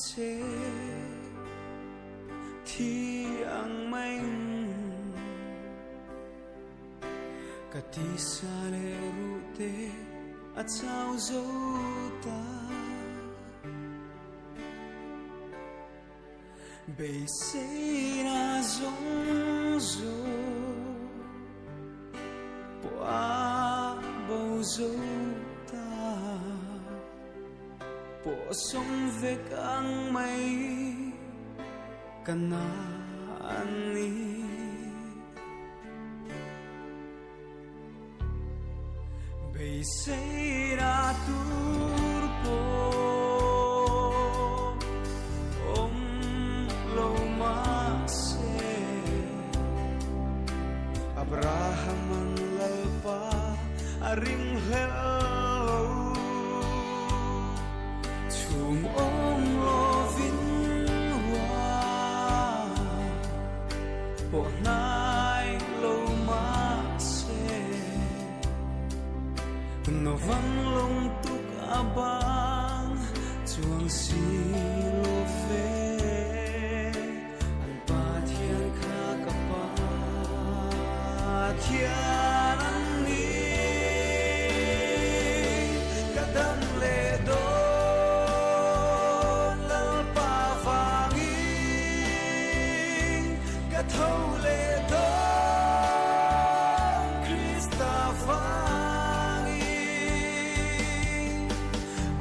chế thi ang maing kati sa lerute at sao zota bay say na zong zo po a bao zota po song vek ang may kanani bay say na turpo Abraham ang lalpa aring hello Tumong lovin wa Po nai lo ma se Novan long tuk abang Chuang si lo ve Thiên anh đi cả đêm lệ đôn lal pa vàng in cả thâu lệ đôn Krista vàng in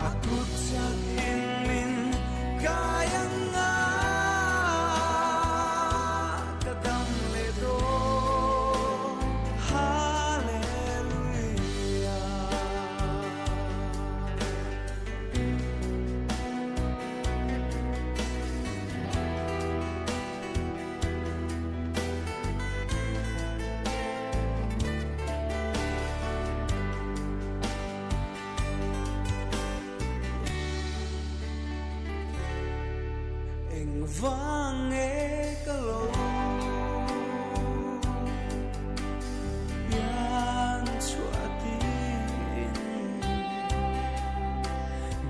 aku chắc in min kayang nga cả đêm lệ đôn vang nghe cả lâu bian chua tin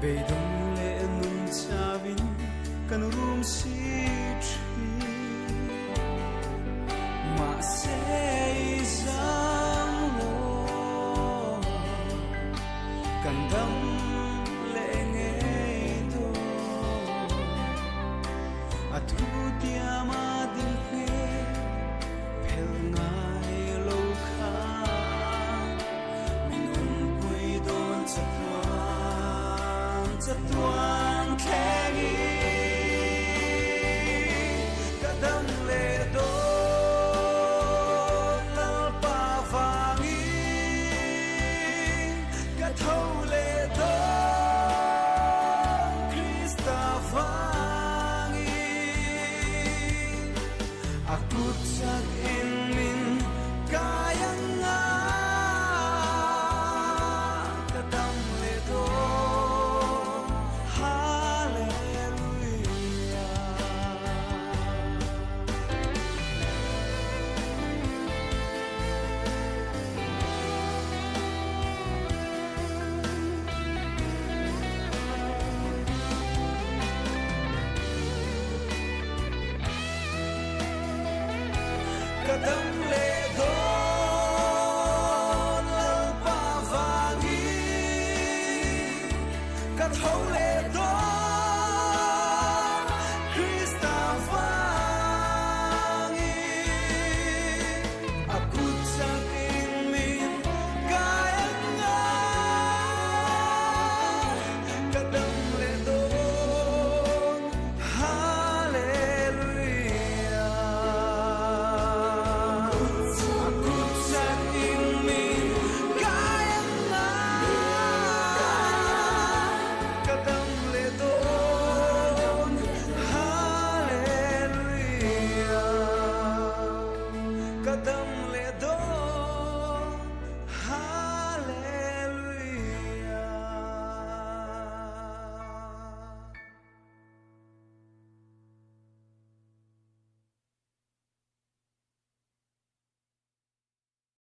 bê đông lệ nung cha vin căn room si chi mà sẽ giang lo căn đâm